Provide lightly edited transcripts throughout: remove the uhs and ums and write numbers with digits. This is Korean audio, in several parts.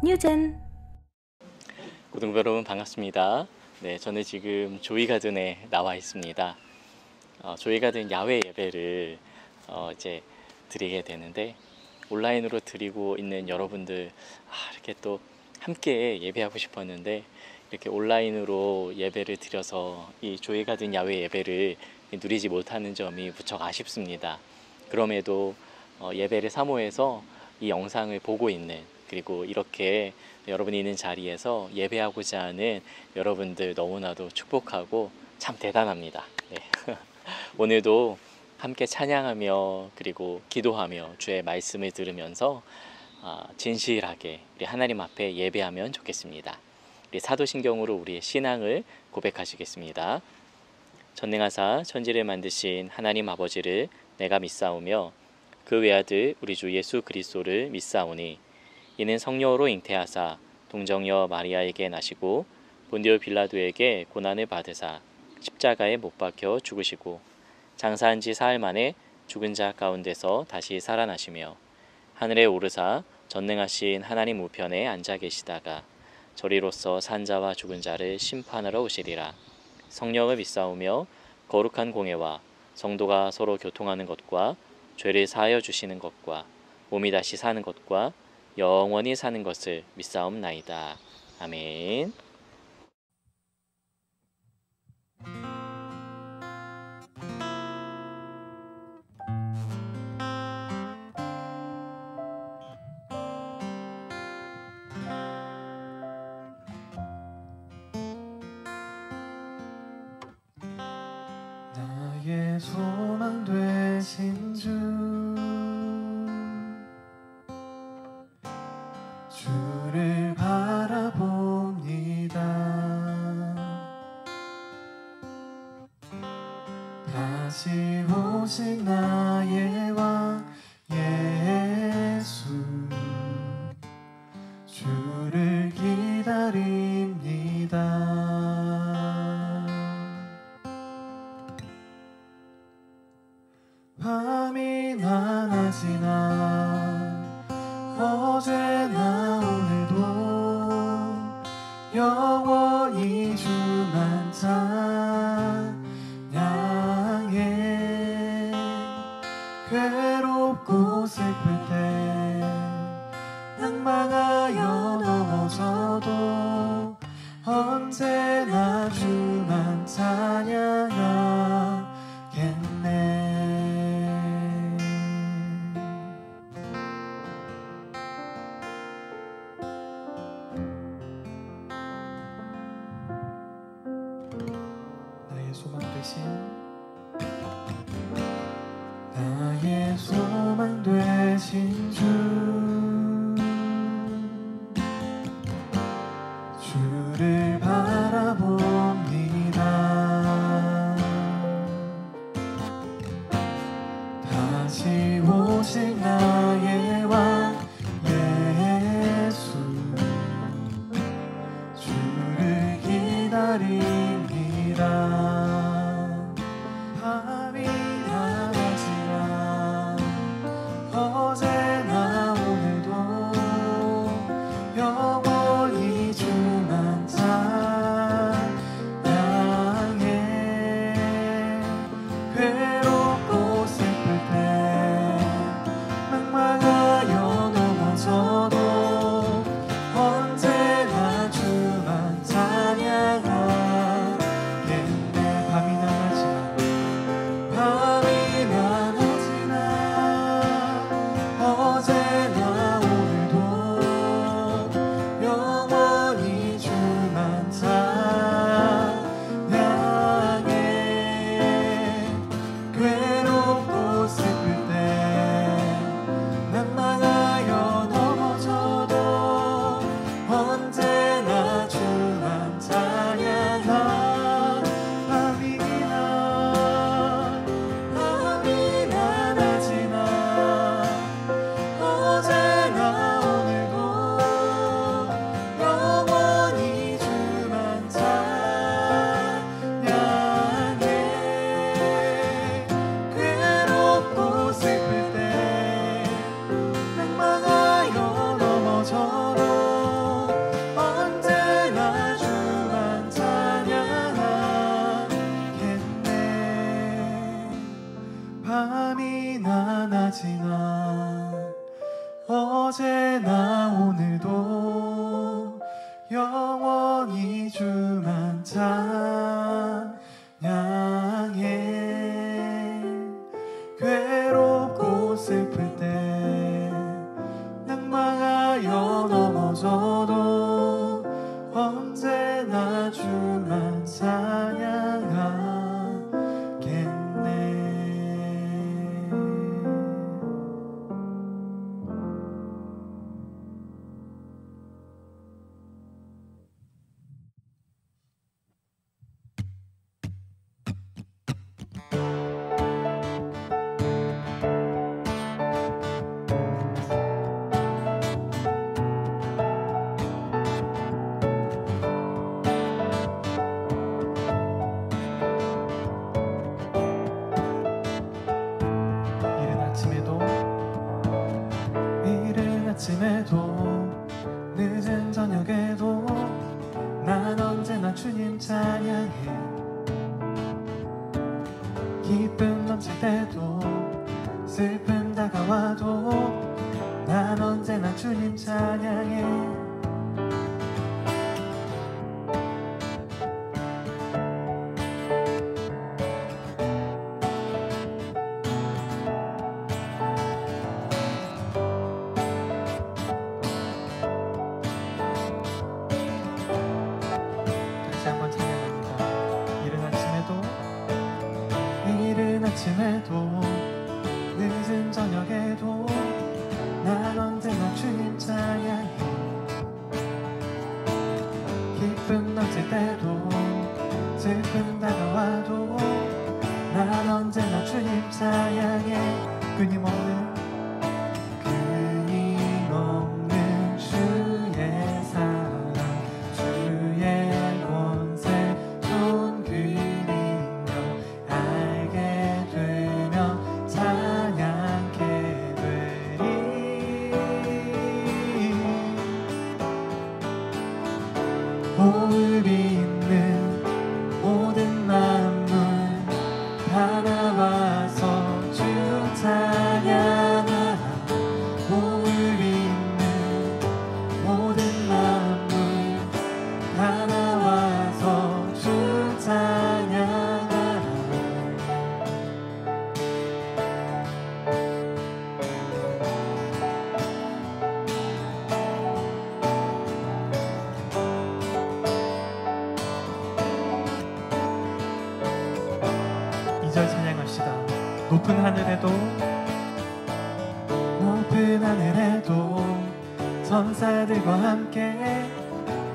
뉴젠. 고등부 여러분 반갑습니다. 네, 저는 지금 조이가든에 나와 있습니다. 조이가든 야외 예배를 이제 드리게 되는데, 온라인으로 드리고 있는 여러분들 이렇게 또 함께 예배하고 싶었는데 이렇게 온라인으로 예배를 드려서 이 조이가든 야외 예배를 누리지 못하는 점이 무척 아쉽습니다. 그럼에도 예배를 사모해서 이 영상을 보고 있는, 그리고 이렇게 여러분이 있는 자리에서 예배하고자 하는 여러분들 너무나도 축복하고 참 대단합니다. 네. 오늘도 함께 찬양하며 그리고 기도하며 주의 말씀을 들으면서 진실하게 우리 하나님 앞에 예배하면 좋겠습니다. 우리 사도신경으로 우리의 신앙을 고백하시겠습니다. 전능하사 천지를 만드신 하나님 아버지를 내가 믿사오며 그 외아들 우리 주 예수 그리스도를 믿사오니 이는 성령으로 잉태하사 동정녀 마리아에게 나시고 본디오 빌라도에게 고난을 받으사 십자가에 못 박혀 죽으시고 장사한 지 사흘 만에 죽은 자 가운데서 다시 살아나시며 하늘에 오르사 전능하신 하나님 우편에 앉아 계시다가 저리로서 산 자와 죽은 자를 심판하러 오시리라. 성령을 믿사오며 거룩한 공예와 성도가 서로 교통하는 것과 죄를 사하여 주시는 것과 몸이 다시 사는 것과 영원히 사는 것을 믿사옵나이다. 아멘. 나의 소망 되신 주를 바라봅니다. 다시 오실 나의 왕 예수, 주를 기다립니다. 밤이나 낮이나 어제나 오늘도 영원히 주만 찬양해. 괴롭고 슬플 때 낭망하여 넘어져도 언제나 주만 찬양하겠네. 나의 소망 되신 주를 바라봅니다. 다시 오실 나의 왕 예수, 주를 기다립니다. 밤이나 낮이나 어제나 오늘도 영원히 주만 찬양해. 괴롭고 슬플 때 어디나 낮이나 어제나 오늘도 영원히 주만 찬양해. 괴롭고 슬플 때 낭망하여 넘어져도 언제나 주만 찬양하겠네. 아침에도 늦은 저녁에도 난 언제나 주님 찬양해. 기쁨 넘칠 때도 슬픔 다가와도 난 언제나 주님 찬양해. 아침에도 늦은 저녁에도 난 언제나 주님 찬양해. 기쁨 넘칠 때도 슬픔 다가와도 난 언제나 주님 찬양해. 끊임없는 주의 사랑 주의 권세 손길이며 알게 되며 찬양케 되리. 호흡이 있는 모든 만물 다 나와서 주 찬양하라. 호흡이 있는 모든 만물 다 나와서 주 찬양하라. 이 절 찬양합시다. 높은 하늘에도 천사들과 함께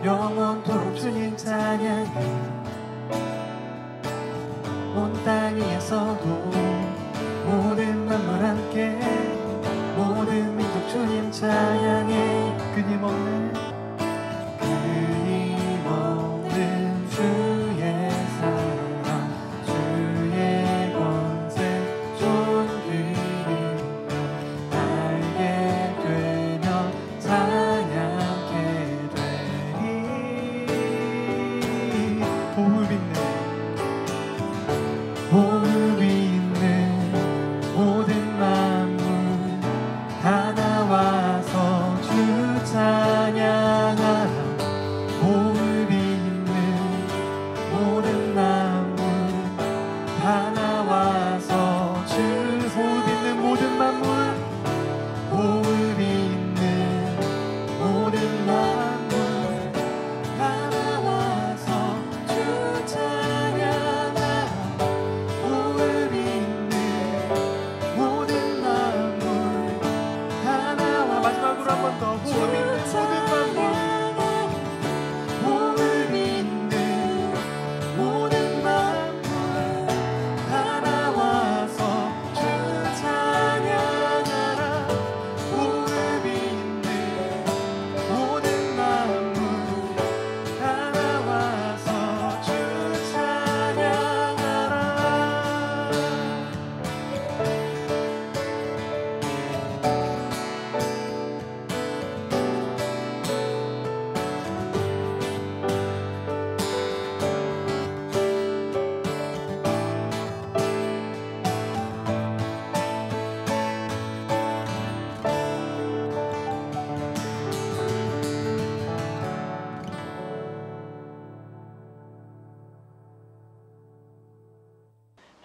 영원토록 주님 찬양해. 온 땅 위에서도 모든 만물 함께 모든 민족 주님 찬양해. 끊임없는 주의 사랑 주의 권세 존귀를 알게 되며 찬양케 되리. 호흡 있는 모든 말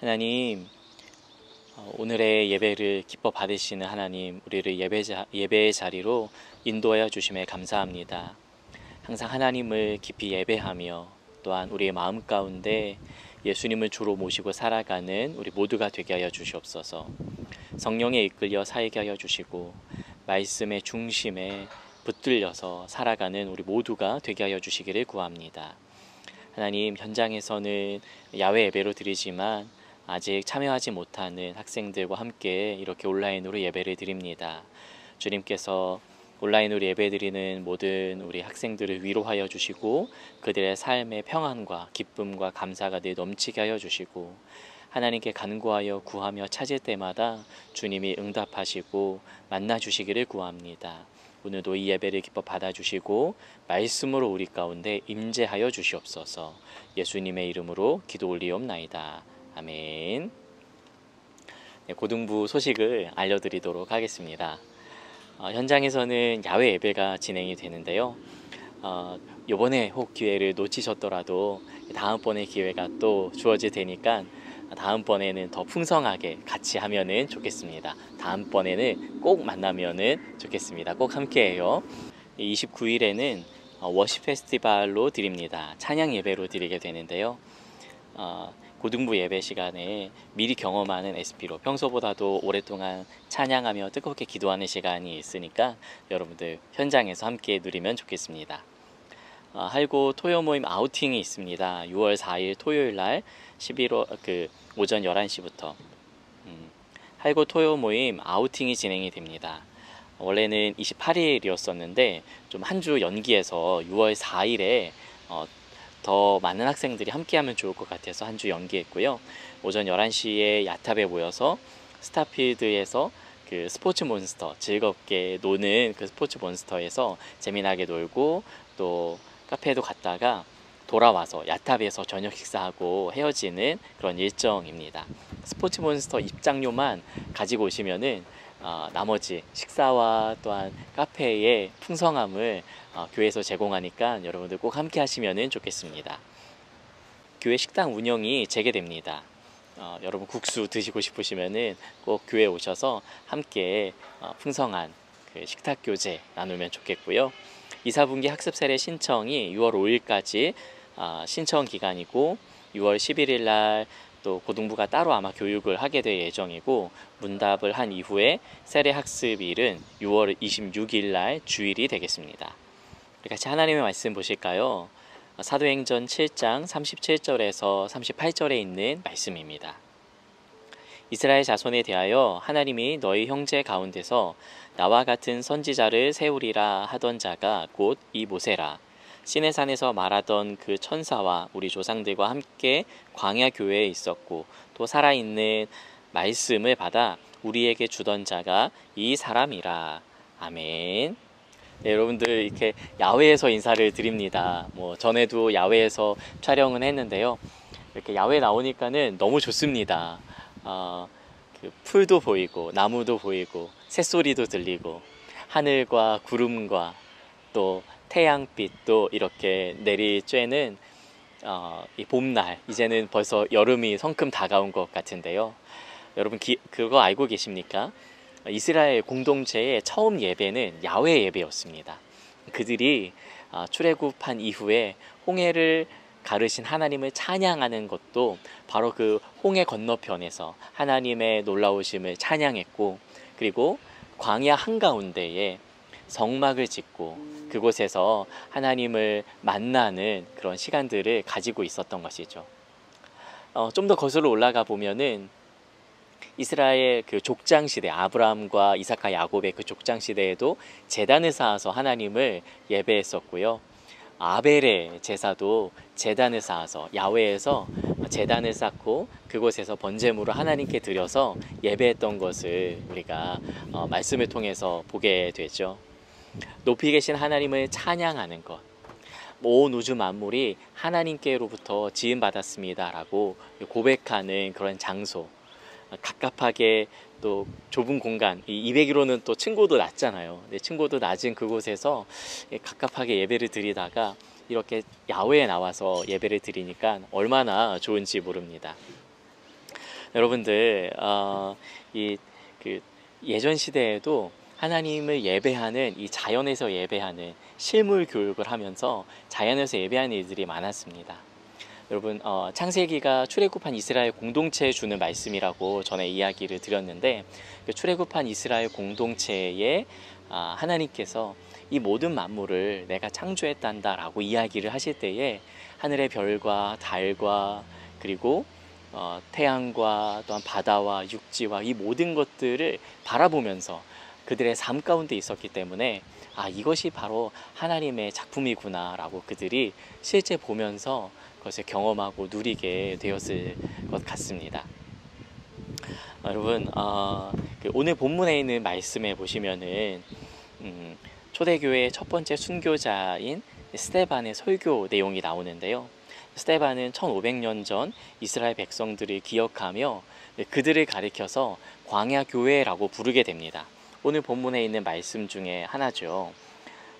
하나님, 오늘의 예배를 기뻐 받으시는 하나님, 우리를 예배의 자리로 인도하여 주심에 감사합니다. 항상 하나님을 깊이 예배하며 또한 우리의 마음 가운데 예수님을 주로 모시고 살아가는 우리 모두가 되게 하여 주시옵소서. 성령에 이끌려 살게 하여 주시고 말씀의 중심에 붙들려서 살아가는 우리 모두가 되게 하여 주시기를 구합니다. 하나님, 현장에서는 야외 예배로 드리지만 아직 참여하지 못하는 학생들과 함께 이렇게 온라인으로 예배를 드립니다. 주님께서 온라인으로 예배드리는 모든 우리 학생들을 위로하여 주시고 그들의 삶의 평안과 기쁨과 감사가 늘 넘치게 하여 주시고 하나님께 간구하여 구하며 찾을 때마다 주님이 응답하시고 만나 주시기를 구합니다. 오늘도 이 예배를 기뻐 받아주시고 말씀으로 우리 가운데 임재하여 주시옵소서. 예수님의 이름으로 기도 올리옵나이다. 아멘. 네, 고등부 소식을 알려드리도록 하겠습니다. 현장에서는 야외 예배가 진행이 되는데요. 이번에 혹 기회를 놓치셨더라도 다음번에 기회가 또 주어질 테니까 다음번에는 더 풍성하게 같이 하면은 좋겠습니다. 다음번에는 꼭 만나면은 좋겠습니다. 꼭 함께해요. 29일에는 워십 페스티벌로 드립니다. 찬양 예배로 드리게 되는데요. 고등부 예배 시간에 미리 경험하는 SP로 평소보다도 오랫동안 찬양하며 뜨겁게 기도하는 시간이 있으니까 여러분들 현장에서 함께 누리면 좋겠습니다. 할고 토요 모임 아우팅이 있습니다. 6월 4일 토요일 날 11월 오전 11시부터 할고 토요 모임 아우팅이 진행이 됩니다. 원래는 28일이었었는데 좀 한 주 연기해서 6월 4일에 더 많은 학생들이 함께하면 좋을 것 같아서 한 주 연기했고요. 오전 11시에 야탑에 모여서 스타필드에서 그 스포츠 몬스터, 즐겁게 노는 그 스포츠 몬스터에서 재미나게 놀고 또 카페에도 갔다가 돌아와서 야탑에서 저녁 식사하고 헤어지는 그런 일정입니다. 스포츠 몬스터 입장료만 가지고 오시면은 나머지 식사와 또한 카페의 풍성함을 교회에서 제공하니까 여러분들 꼭 함께 하시면 좋겠습니다. 교회 식당 운영이 재개됩니다. 여러분 국수 드시고 싶으시면은 꼭 교회 오셔서 함께 풍성한 그 식탁 교제 나누면 좋겠고요. 2, 4분기 학습 세례 신청이 6월 5일까지 신청 기간이고 6월 11일 날 또 고등부가 따로 아마 교육을 하게 될 예정이고 문답을 한 이후에 세례 학습일은 6월 26일 날 주일이 되겠습니다. 우리 같이 하나님의 말씀 보실까요? 사도행전 7장 37절에서 38절에 있는 말씀입니다. 이스라엘 자손에 대하여 하나님이 너희 형제 가운데서 나와 같은 선지자를 세우리라 하던 자가 곧 이 모세라. 시내산에서 말하던 그 천사와 우리 조상들과 함께 광야 교회에 있었고 또 살아있는 말씀을 받아 우리에게 주던 자가 이 사람이라. 아멘. 네, 여러분들 이렇게 야외에서 인사를 드립니다. 전에도 야외에서 촬영은 했는데요. 이렇게 야외 나오니까는 너무 좋습니다. 그 풀도 보이고 나무도 보이고 새소리도 들리고 하늘과 구름과 또 태양빛도 이렇게 내리쬐는 이 봄날, 이제는 벌써 여름이 성큼 다가온 것 같은데요. 여러분 그거 알고 계십니까? 이스라엘 공동체의 처음 예배는 야외 예배였습니다. 그들이 출애굽한 이후에 홍해를 가르신 하나님을 찬양하는 것도 바로 그 홍해 건너편에서 하나님의 놀라우심을 찬양했고, 그리고 광야 한가운데에 성막을 짓고 그곳에서 하나님을 만나는 그런 시간들을 가지고 있었던 것이죠. 좀 더 거슬러 올라가 보면은 이스라엘 그 족장 시대, 아브라함과 이삭과 야곱의 그 족장 시대에도 제단을 쌓아서 하나님을 예배했었고요. 아벨의 제사도 제단을 쌓아서 야외에서 제단을 쌓고 그곳에서 번제물을 하나님께 드려서 예배했던 것을 우리가 말씀을 통해서 보게 되죠. 높이 계신 하나님을 찬양하는 것, 온 우주 만물이 하나님께로부터 지음받았습니다 라고 고백하는 그런 장소, 갑갑하게 또 좁은 공간, 이 201호는 또 층고도 낮잖아요. 근데 층고도 낮은 그곳에서 갑갑하게 예배를 드리다가 이렇게 야외에 나와서 예배를 드리니까 얼마나 좋은지 모릅니다. 여러분들 이 그 예전 시대에도 하나님을 예배하는 이 자연에서 예배하는 실물 교육을 하면서 자연에서 예배하는 일들이 많았습니다. 여러분 창세기가 출애굽한 이스라엘 공동체에 주는 말씀이라고 전에 이야기를 드렸는데 그 출애굽한 이스라엘 공동체에 하나님께서 이 모든 만물을 내가 창조했단다라고 이야기를 하실 때에 하늘의 별과 달과 그리고 태양과 또한 바다와 육지와 이 모든 것들을 바라보면서 그들의 삶 가운데 있었기 때문에 이것이 바로 하나님의 작품이구나 라고 그들이 실제 보면서 그것을 경험하고 누리게 되었을 것 같습니다. 여러분 오늘 본문에 있는 말씀에 보시면은 초대교회의 첫 번째 순교자인 스데반의 설교 내용이 나오는데요. 스데반은 1500년 전 이스라엘 백성들을 기억하며 그들을 가리켜서 광야교회라고 부르게 됩니다. 오늘 본문에 있는 말씀 중에 하나죠.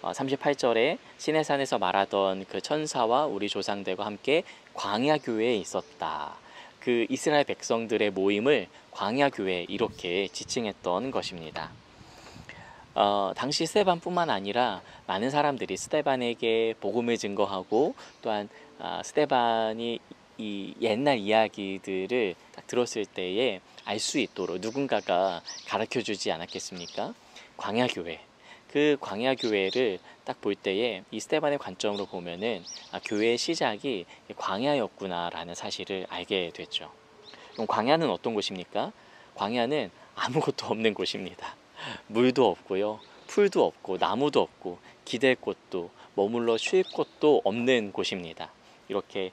38절에 시내산에서 말하던 그 천사와 우리 조상들과 함께 광야교회에 있었다. 그 이스라엘 백성들의 모임을 광야교회 이렇게 지칭했던 것입니다. 당시 스데반뿐만 아니라 많은 사람들이 스데반에게 복음을 증거하고 또한 스데반이 이 옛날 이야기들을 딱 들었을 때에 알 수 있도록 누군가가 가르쳐 주지 않았겠습니까? 광야교회. 그 광야교회를 딱 볼 때에 이 스데반의 관점으로 보면은 교회의 시작이 광야였구나라는 사실을 알게 됐죠. 그럼 광야는 어떤 곳입니까? 광야는 아무것도 없는 곳입니다. 물도 없고요, 풀도 없고 나무도 없고 기댈 곳도 머물러 쉴 곳도 없는 곳입니다. 이렇게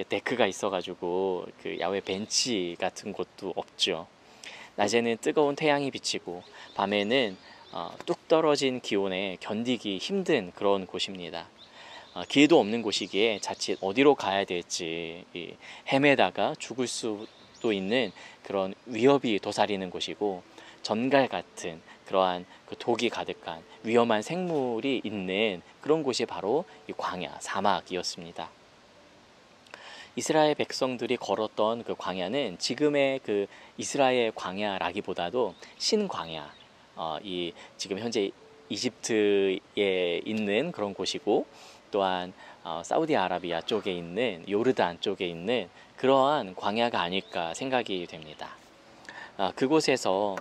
데크가 있어가지고 그 야외 벤치 같은 곳도 없죠. 낮에는 뜨거운 태양이 비치고 밤에는 뚝 떨어진 기온에 견디기 힘든 그런 곳입니다. 길도 없는 곳이기에 자칫 어디로 가야 될지 헤매다가 죽을 수도 있는 그런 위협이 도사리는 곳이고 전갈 같은 그러한 그 독이 가득한 위험한 생물이 있는 그런 곳이 바로 이 광야, 사막이었습니다. 이스라엘 백성들이 걸었던 그 광야는 지금의 그 이스라엘 광야라기보다도 신광야, 이 지금 현재 이집트에 있는 그런 곳이고 또한 사우디아라비아 쪽에 있는 요르단 쪽에 있는 그러한 광야가 아닐까 생각이 됩니다. 그곳에서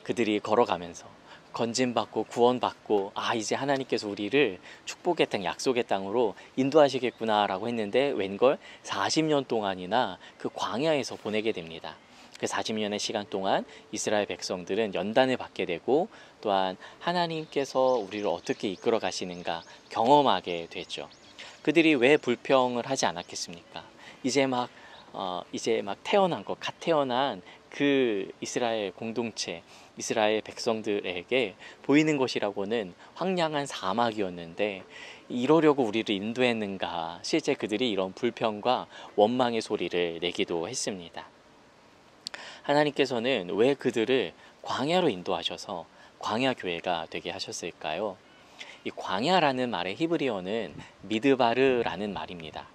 그들이 걸어가면서 건진받고 구원받고 이제 하나님께서 우리를 축복의 땅, 약속의 땅으로 인도하시겠구나 라고 했는데 웬걸 40년 동안이나 그 광야에서 보내게 됩니다. 그 40년의 시간 동안 이스라엘 백성들은 연단을 받게 되고 또한 하나님께서 우리를 어떻게 이끌어 가시는가 경험하게 됐죠. 그들이 왜 불평을 하지 않았겠습니까? 이제 막 태어난 것, 갓 태어난 그 이스라엘 공동체, 이스라엘 백성들에게 보이는 것이라고는 황량한 사막이었는데 이러려고 우리를 인도했는가. 실제 그들이 이런 불평과 원망의 소리를 내기도 했습니다. 하나님께서는 왜 그들을 광야로 인도하셔서 광야 교회가 되게 하셨을까요? 이 광야라는 말의 히브리어는 미드바르라는 말입니다.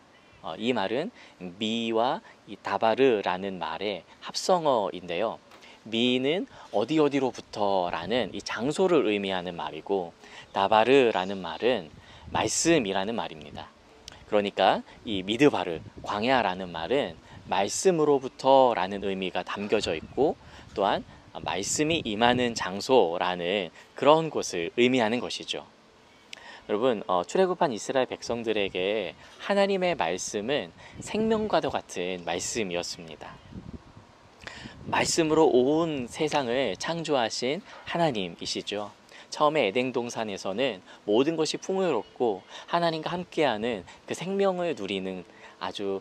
이 말은 미와 이 다바르라는 말의 합성어인데요. 미는 어디로부터라는 이 장소를 의미하는 말이고 다바르라는 말은 말씀이라는 말입니다. 그러니까 이 미드바르, 광야라는 말은 말씀으로부터라는 의미가 담겨져 있고 또한 말씀이 임하는 장소라는 그런 곳을 의미하는 것이죠. 여러분 출애굽한 이스라엘 백성들에게 하나님의 말씀은 생명과도 같은 말씀이었습니다. 말씀으로 온 세상을 창조하신 하나님이시죠. 처음에 에덴 동산에서는 모든 것이 풍요롭고 하나님과 함께하는 그 생명을 누리는 아주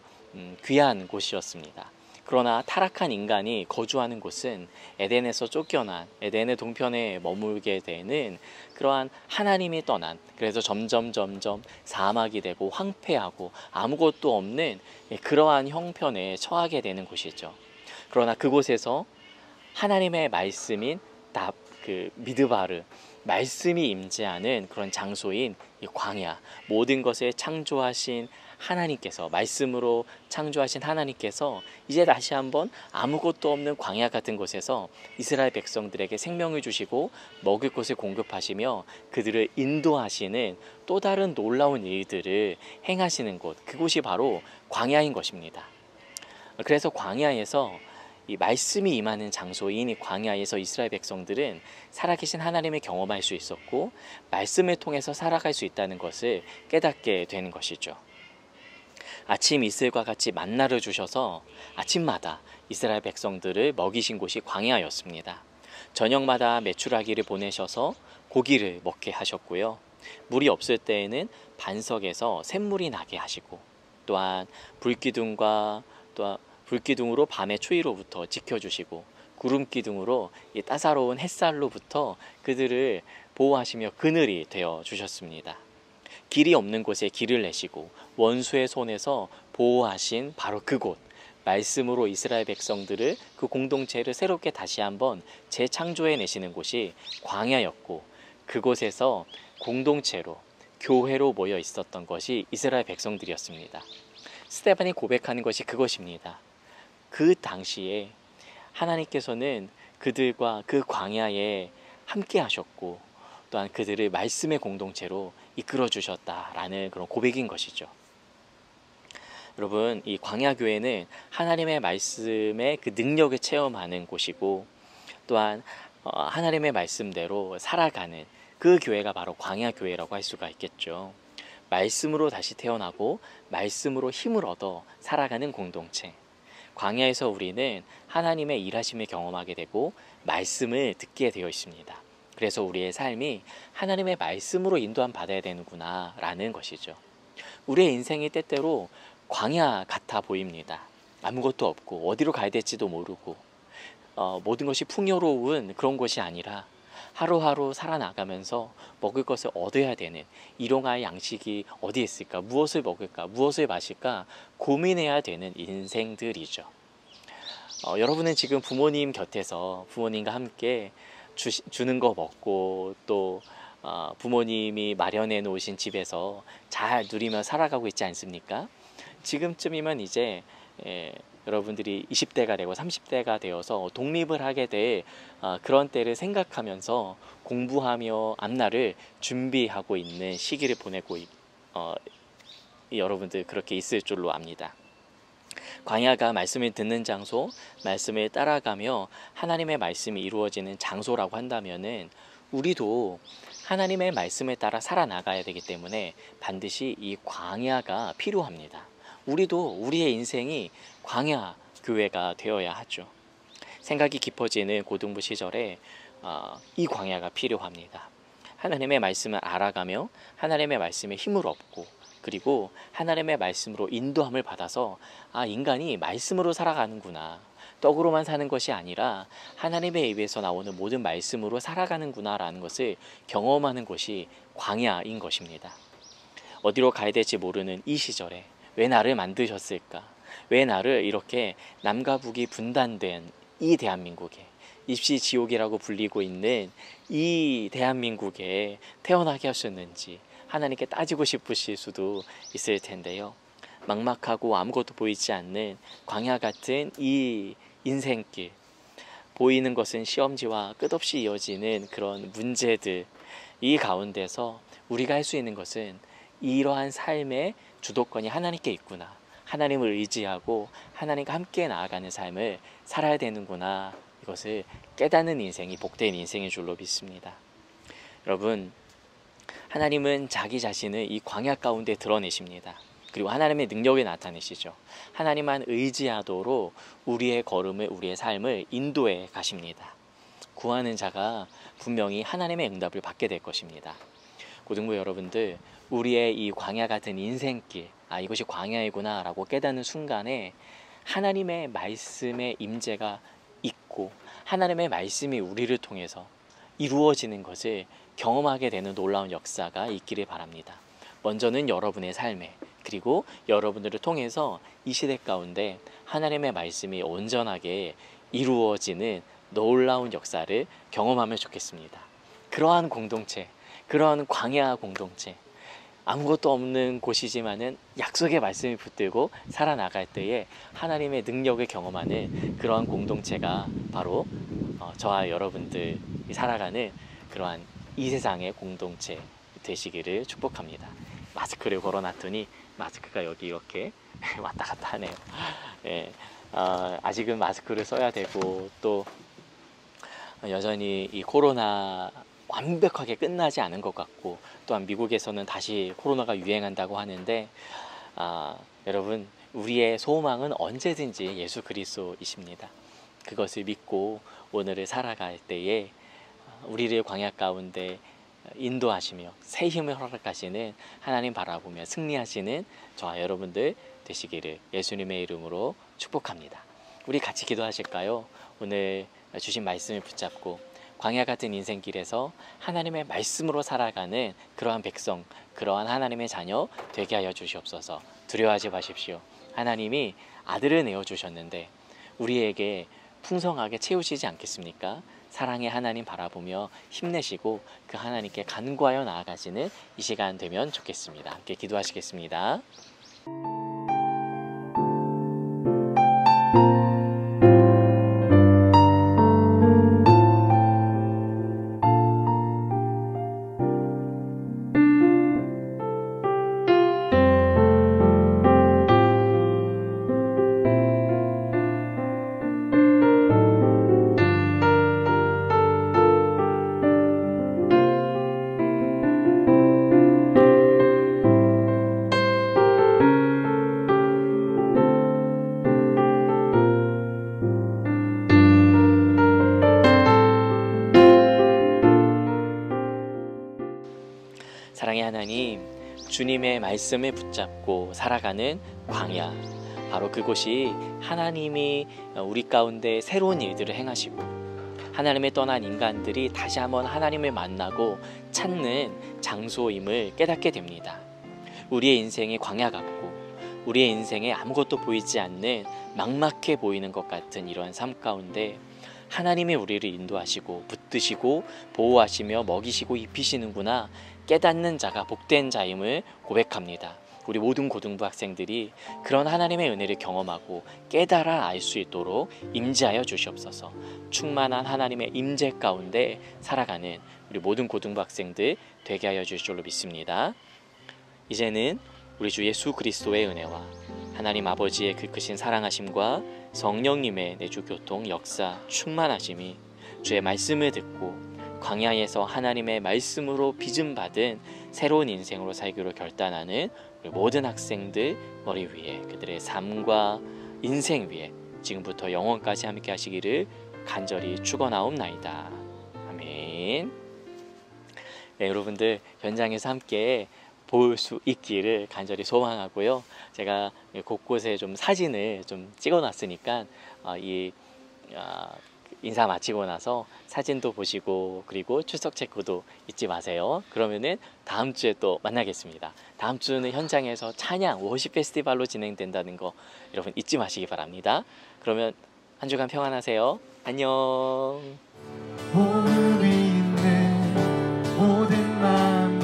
귀한 곳이었습니다. 그러나 타락한 인간이 거주하는 곳은 에덴에서 쫓겨난 에덴의 동편에 머물게 되는 그러한 하나님이 떠난 그래서 점점 사막이 되고 황폐하고 아무것도 없는 그러한 형편에 처하게 되는 곳이죠. 그러나 그곳에서 하나님의 말씀인 그 미드바르, 말씀이 임재하는 그런 장소인 이 광야, 모든 것을 창조하신 하나님께서, 말씀으로 창조하신 하나님께서 이제 다시 한번 아무것도 없는 광야 같은 곳에서 이스라엘 백성들에게 생명을 주시고 먹을 것을 공급하시며 그들을 인도하시는 또 다른 놀라운 일들을 행하시는 곳, 그곳이 바로 광야인 것입니다. 그래서 광야에서 이 말씀이 임하는 장소인 이 광야에서 이스라엘 백성들은 살아계신 하나님을 경험할 수 있었고 말씀을 통해서 살아갈 수 있다는 것을 깨닫게 되는 것이죠. 아침 이슬과 같이 만나를 주셔서 아침마다 이스라엘 백성들을 먹이신 곳이 광야였습니다. 저녁마다 메추라기를 보내셔서 고기를 먹게 하셨고요. 물이 없을 때에는 반석에서 샘물이 나게 하시고 또한 불기둥으로 밤의 추위로부터 지켜주시고 구름기둥으로 이 따사로운 햇살로부터 그들을 보호하시며 그늘이 되어 주셨습니다. 길이 없는 곳에 길을 내시고 원수의 손에서 보호하신 바로 그곳, 말씀으로 이스라엘 백성들을, 그 공동체를 새롭게 다시 한번 재창조해 내시는 곳이 광야였고 그곳에서 공동체로, 교회로 모여 있었던 것이 이스라엘 백성들이었습니다. 스데반이 고백하는 것이 그것입니다. 그 당시에 하나님께서는 그들과 그 광야에 함께 하셨고 또한 그들을 말씀의 공동체로 이끌어 주셨다라는 그런 고백인 것이죠. 여러분, 이 광야교회는 하나님의 말씀의 그 능력을 체험하는 곳이고 또한 하나님의 말씀대로 살아가는 그 교회가 바로 광야교회라고 할 수가 있겠죠. 말씀으로 다시 태어나고 말씀으로 힘을 얻어 살아가는 공동체. 광야에서 우리는 하나님의 일하심을 경험하게 되고 말씀을 듣게 되어 있습니다. 그래서 우리의 삶이 하나님의 말씀으로 인도함 받아야 되는구나 라는 것이죠. 우리의 인생이 때때로 광야 같아 보입니다. 아무것도 없고 어디로 가야 될지도 모르고 모든 것이 풍요로운 그런 것이 아니라 하루하루 살아나가면서 먹을 것을 얻어야 되는, 일용할 양식이 어디에 있을까, 무엇을 먹을까, 무엇을 마실까 고민해야 되는 인생들이죠. 여러분은 지금 부모님 곁에서 부모님과 함께 주는 거 먹고 또 부모님이 마련해 놓으신 집에서 잘 누리며 살아가고 있지 않습니까? 지금쯤이면 이제 여러분들이 20대가 되고 30대가 되어서 독립을 하게 될 그런 때를 생각하면서 공부하며 앞날을 준비하고 있는 시기를 보내고 여러분들 그렇게 있을 줄로 압니다. 광야가 말씀을 듣는 장소, 말씀을 따라가며 하나님의 말씀이 이루어지는 장소라고 한다면은 우리도 하나님의 말씀에 따라 살아나가야 되기 때문에 반드시 이 광야가 필요합니다. 우리도 우리의 인생이 광야 교회가 되어야 하죠. 생각이 깊어지는 고등부 시절에 이 광야가 필요합니다. 하나님의 말씀을 알아가며 하나님의 말씀에 힘을 얻고 그리고 하나님의 말씀으로 인도함을 받아서 인간이 말씀으로 살아가는구나, 떡으로만 사는 것이 아니라 하나님의 입에서 나오는 모든 말씀으로 살아가는구나 라는 것을 경험하는 것이 광야인 것입니다. 어디로 가야 될지 모르는 이 시절에 왜 나를 만드셨을까? 왜 나를 이렇게 남과 북이 분단된 이 대한민국에, 입시 지옥이라고 불리고 있는 이 대한민국에 태어나게 하셨는지 하나님께 따지고 싶으실 수도 있을 텐데요. 막막하고 아무것도 보이지 않는 광야 같은 이 인생길, 보이는 것은 시험지와 끝없이 이어지는 그런 문제들, 이 가운데서 우리가 할 수 있는 것은 이러한 삶의 주도권이 하나님께 있구나, 하나님을 의지하고 하나님과 함께 나아가는 삶을 살아야 되는구나, 이것을 깨닫는 인생이 복된 인생인 줄로 믿습니다. 여러분, 하나님은 자기 자신을 이 광야 가운데 드러내십니다. 그리고 하나님의 능력을 나타내시죠. 하나님만 의지하도록 우리의 걸음을, 우리의 삶을 인도해 가십니다. 구하는 자가 분명히 하나님의 응답을 받게 될 것입니다. 고등부 여러분들, 우리의 이 광야 같은 인생길, 이것이 광야이구나 라고 깨닫는 순간에 하나님의 말씀의 임재가 있고 하나님의 말씀이 우리를 통해서 이루어지는 것을 경험하게 되는 놀라운 역사가 있기를 바랍니다. 먼저는 여러분의 삶에, 그리고 여러분들을 통해서 이 시대 가운데 하나님의 말씀이 온전하게 이루어지는 놀라운 역사를 경험하면 좋겠습니다. 그러한 공동체, 그러한 광야 공동체, 아무것도 없는 곳이지만은 약속의 말씀이 붙들고 살아나갈 때에 하나님의 능력을 경험하는 그러한 공동체가 바로 저와 여러분들이 살아가는 그러한 이 세상의 공동체 되시기를 축복합니다. 마스크를 걸어놨더니 마스크가 여기 이렇게 왔다 갔다 하네요. 예, 아직은 마스크를 써야 되고, 또 여전히 이 코로나 완벽하게 끝나지 않은 것 같고, 또한 미국에서는 다시 코로나가 유행한다고 하는데, 여러분, 우리의 소망은 언제든지 예수 그리스도이십니다. 그것을 믿고 오늘을 살아갈 때에 우리를 광야 가운데 인도하시며 새 힘을 허락하시는 하나님 바라보며 승리하시는 저와 여러분들 되시기를 예수님의 이름으로 축복합니다. 우리 같이 기도하실까요? 오늘 주신 말씀을 붙잡고 광야 같은 인생길에서 하나님의 말씀으로 살아가는 그러한 백성, 그러한 하나님의 자녀 되게 하여 주시옵소서. 두려워하지 마십시오. 하나님이 아들을 내어주셨는데 우리에게 풍성하게 채우시지 않겠습니까? 사랑의 하나님 바라보며 힘내시고 그 하나님께 간구하여 나아가시는 이 시간 되면 좋겠습니다. 함께 기도하시겠습니다. 사랑의 하나님, 주님의 말씀을 붙잡고 살아가는 광야, 바로 그곳이 하나님이 우리 가운데 새로운 일들을 행하시고 하나님을 떠난 인간들이 다시 한번 하나님을 만나고 찾는 장소임을 깨닫게 됩니다. 우리의 인생이 광야 같고 우리의 인생에 아무것도 보이지 않는 막막해 보이는 것 같은 이러한 삶 가운데 하나님이 우리를 인도하시고 붙드시고 보호하시며 먹이시고 입히시는구나 깨닫는 자가 복된 자임을 고백합니다. 우리 모든 고등부 학생들이 그런 하나님의 은혜를 경험하고 깨달아 알 수 있도록 임재하여 주시옵소서. 충만한 하나님의 임재 가운데 살아가는 우리 모든 고등부 학생들 되게 하여 주실 줄로 믿습니다. 이제는 우리 주 예수 그리스도의 은혜와 하나님 아버지의 그 크신 사랑하심과 성령님의 내주 교통 역사 충만하심이 주의 말씀을 듣고 광야에서 하나님의 말씀으로 빚음 받은 새로운 인생으로 살기로 결단하는 우리 모든 학생들 머리 위에 그들의 삶과 인생 위에 지금부터 영원까지 함께 하시기를 간절히 축원하옵나이다. 아멘. 네, 여러분들 현장에서 함께 볼 수 있기를 간절히 소망하고요. 제가 곳곳에 좀 사진을 좀 찍어놨으니까 인사 마치고 나서 사진도 보시고 그리고 출석 체크도 잊지 마세요. 그러면은 다음 주에 또 만나겠습니다. 다음 주는 현장에서 찬양 워십 페스티벌로 진행된다는 거 여러분 잊지 마시기 바랍니다. 그러면 한 주간 평안하세요. 안녕. 오늘 있는 모든 만물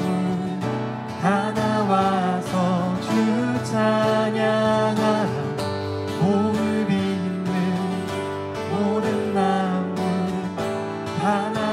다 나와서 주 찬양하라. 오늘 있는 모든 만물 다 나와서